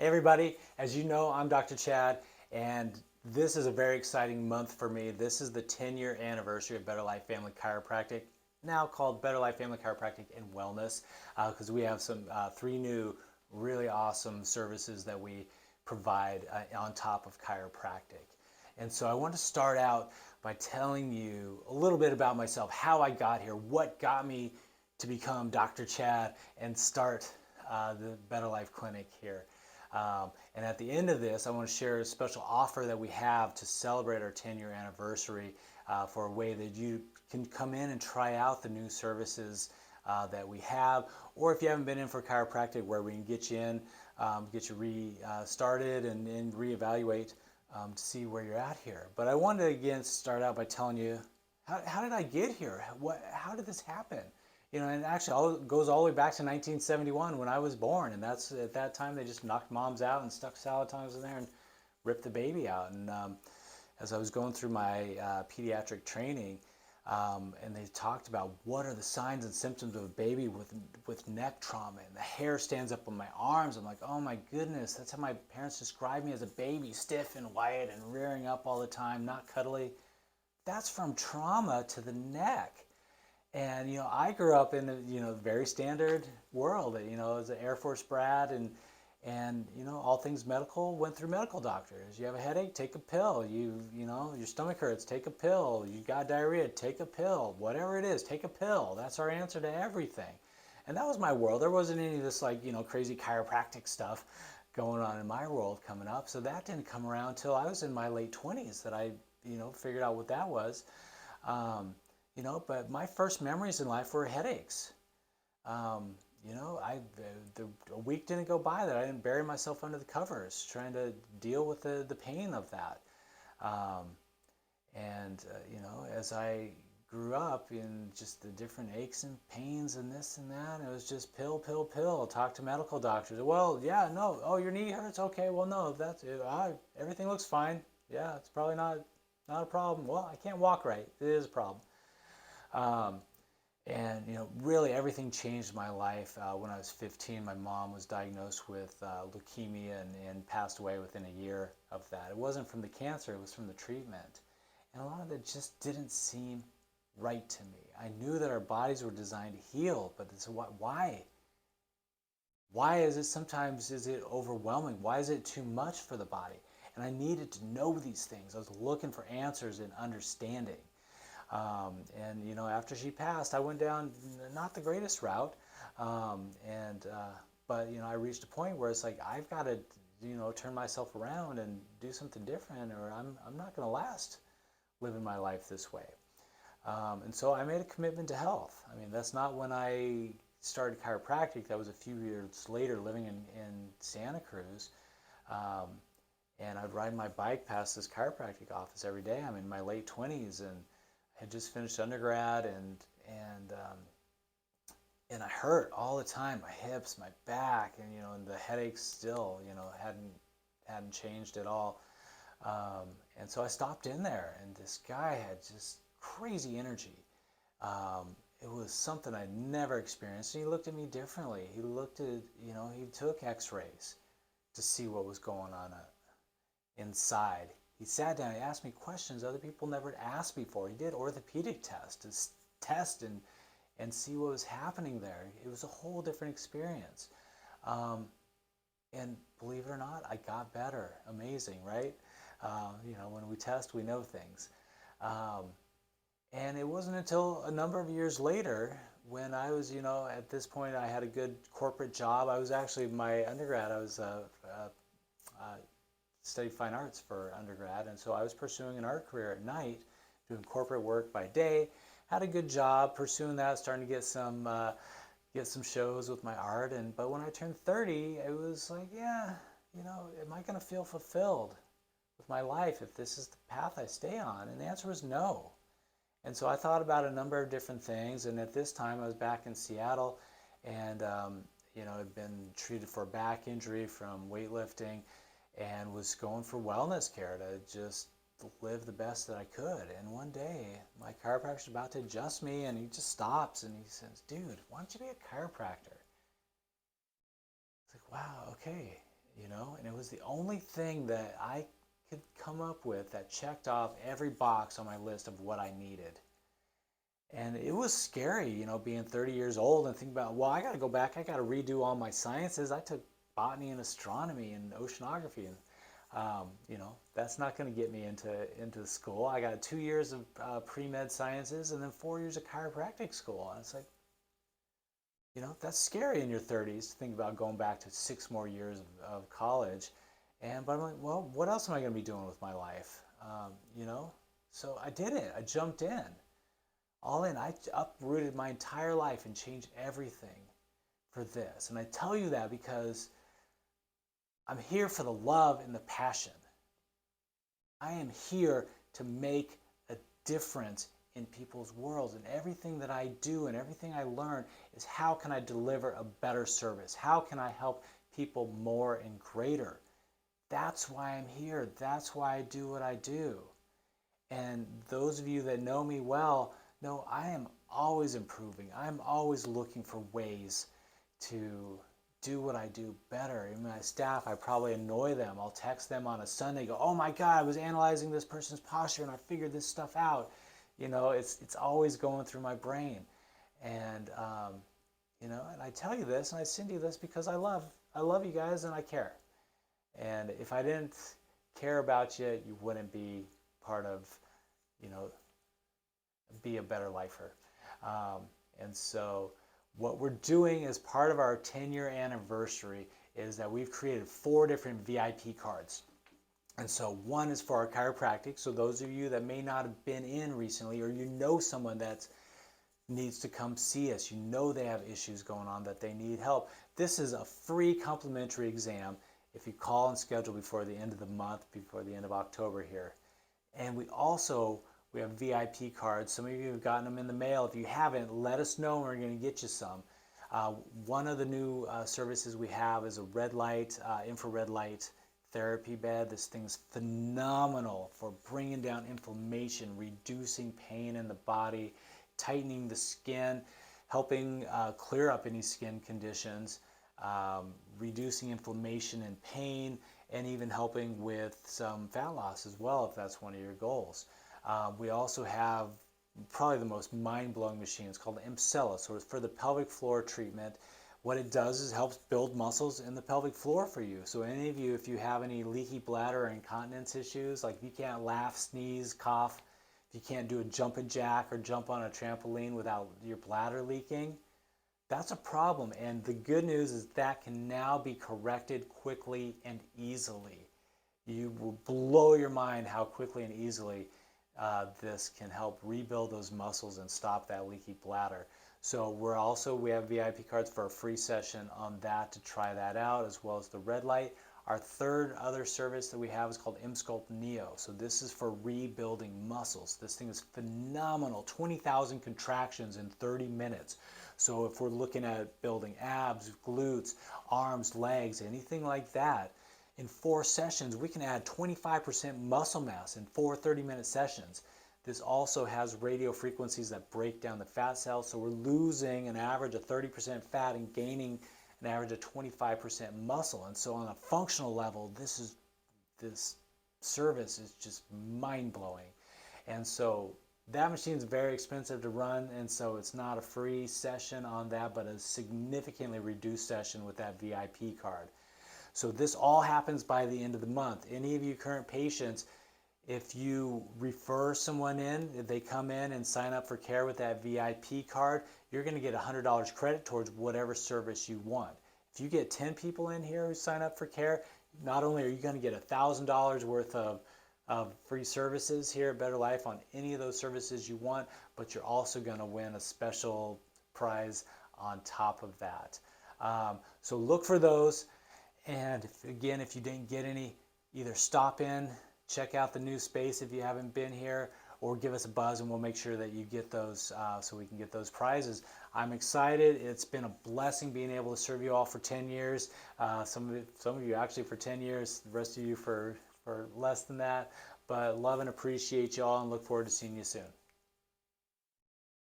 Hey everybody, as you know, I'm Dr. Chad, and this is a very exciting month for me. This is the 10-year anniversary of Better Life Family Chiropractic, now called Better Life Family Chiropractic and Wellness, because we have some three new really awesome services that we provide on top of chiropractic. And so I want to start out by telling you a little bit about myself, how I got here, what got me to become Dr. Chad and start the Better Life Clinic here. And at the end of this, I want to share a special offer that we have to celebrate our 10-year anniversary for a way that you can come in and try out the new services that we have, or if you haven't been in for chiropractic, where we can get you in, get you restarted and reevaluate to see where you're at here. But I wanted to again start out by telling you, how did I get here? How did this happen? And actually it goes all the way back to 1971 when I was born, and that's at that time they just knocked moms out and stuck salad tongues in there and ripped the baby out. And as I was going through my pediatric training, and they talked about what are the signs and symptoms of a baby with neck trauma, and the hair stands up on my arms. I'm like, oh my goodness, that's how my parents described me as a baby, stiff and white and rearing up all the time, not cuddly. That's from trauma to the neck. And I grew up in a very standard world. As an Air Force brat, and all things medical. Went through medical doctors. You have a headache, take a pill. Your stomach hurts, take a pill. You got diarrhea, take a pill. Whatever it is, take a pill. That's our answer to everything. And that was my world. There wasn't any of this crazy chiropractic stuff going on in my world coming up. So that didn't come around till I was in my late 20s that I figured out what that was. But my first memories in life were headaches. A week didn't go by that I didn't bury myself under the covers trying to deal with the pain of that. As I grew up in just the different aches and pains and this and that, it was just pill, pill, pill. Talk to medical doctors. Well, yeah, no. Oh, your knee hurts? Okay, well, no, that's it. Everything looks fine. Yeah, it's probably not a problem. Well, I can't walk right. It is a problem. Really everything changed my life. When I was 15, my mom was diagnosed with leukemia and passed away within a year of that. It wasn't from the cancer, it was from the treatment. And a lot of it just didn't seem right to me. I knew that our bodies were designed to heal, but it's why? Why is it overwhelming? Why is it too much for the body? And I needed to know these things. I was looking for answers and understanding. After she passed, I went down not the greatest route, but I reached a point where it's like I've got to turn myself around and do something different, or I'm not going to last living my life this way. And so I made a commitment to health. I mean, that's not when I started chiropractic. That was a few years later, living in Santa Cruz. And I'd ride my bike past this chiropractic office every day. I'm in my late 20s, and had just finished undergrad, and I hurt all the time, my hips, my back, and the headaches still hadn't changed at all. And so I stopped in there, and this guy had just crazy energy. It was something I'd never experienced, and he looked at me differently. He looked at, he took x-rays to see what was going on inside. He sat down, he asked me questions other people never asked before. He did orthopedic tests to test and see what was happening there. It was a whole different experience. And believe it or not, I got better. Amazing, right? When we test, we know things. And it wasn't until a number of years later when I was, at this point I had a good corporate job. I was actually, my undergrad, I was studied fine arts for undergrad, and so I was pursuing an art career at night, doing corporate work by day. Had a good job pursuing that, starting to get some shows with my art. But when I turned 30, it was like, yeah, am I going to feel fulfilled with my life if this is the path I stay on? And the answer was no. And so I thought about a number of different things, and at this time I was back in Seattle, and I'd been treated for a back injury from weightlifting, and was going for wellness care to just live the best that I could. And one day, my chiropractor's about to adjust me, and he just stops and he says, "Dude, why don't you be a chiropractor?" It's like, wow, okay. and it was the only thing that I could come up with that checked off every box on my list of what I needed. And it was scary, being 30 years old and thinking about, well, I got to go back, I got to redo all my sciences. I took botany and astronomy and oceanography, and that's not going to get me into school. I got 2 years of pre-med sciences and then 4 years of chiropractic school. And it's like, that's scary in your 30s to think about going back to 6 more years of college. But I'm like, well, what else am I going to be doing with my life? You know, so I did it. I jumped in, all in. I uprooted my entire life and changed everything for this. And I tell you that because I'm here for the love and the passion. I am here to make a difference in people's worlds, and everything that I do and everything I learn is how can I deliver a better service? How can I help people more and greater? That's why I'm here. That's why I do what I do. And those of you that know me well know I am always improving. I'm always looking for ways to do what I do better. In my staff, I probably annoy them. I'll text them on a Sunday, go, oh my God, I was analyzing this person's posture and I figured this stuff out. It's always going through my brain. And, and I tell you this and I send you this because I love you guys and I care. And if I didn't care about you, you wouldn't be part of, be a better lifer. And so what we're doing as part of our 10-year anniversary is that we've created 4 different VIP cards. And so one is for our chiropractic. So those of you that may not have been in recently, or someone that needs to come see us, they have issues going on that they need help. This is a free complimentary exam if you call and schedule before the end of the month, before the end of October here. And we have VIP cards. Some of you have gotten them in the mail. If you haven't, let us know and we're going to get you some. One of the new services we have is a red light, infrared light therapy bed. This thing's phenomenal for bringing down inflammation, reducing pain in the body, tightening the skin, helping clear up any skin conditions, reducing inflammation and pain, and even helping with some fat loss as well if that's one of your goals. We also have probably the most mind-blowing machine. It's called Emcella. So it's for the pelvic floor treatment. What it does is helps build muscles in the pelvic floor for you. So any of you, if you have any leaky bladder or incontinence issues, like if you can't laugh, sneeze, cough, if you can't do a jumping jack or jump on a trampoline without your bladder leaking, that's a problem. And the good news is that can now be corrected quickly and easily. You will blow your mind how quickly and easily this can help rebuild those muscles and stop that leaky bladder. So we have VIP cards for a free session on that to try that out, as well as the red light. Our third other service that we have is called MSculpt Neo. So this is for rebuilding muscles. This thing is phenomenal, 20,000 contractions in 30 minutes. So if we're looking at building abs, glutes, arms, legs, anything like that, in 4 sessions, we can add 25% muscle mass in 4 30-minute sessions. This also has radio frequencies that break down the fat cells, so we're losing an average of 30% fat and gaining an average of 25% muscle. And so on a functional level, this service is just mind-blowing. And so that machine is very expensive to run, and so it's not a free session on that, but a significantly reduced session with that VIP card. So this all happens by the end of the month. Any of you current patients, if you refer someone in, if they come in and sign up for care with that VIP card, you're going to get $100 credit towards whatever service you want. If you get 10 people in here who sign up for care, not only are you going to get $1,000 worth of free services here at Better Life on any of those services you want, but you're also going to win a special prize on top of that. So look for those. And again, if you didn't get any, either stop in, check out the new space if you haven't been here, or give us a buzz and we'll make sure that you get those so we can get those prizes. I'm excited. It's been a blessing being able to serve you all for 10 years. Some of you actually for 10 years, the rest of you for less than that. But love and appreciate you all and look forward to seeing you soon.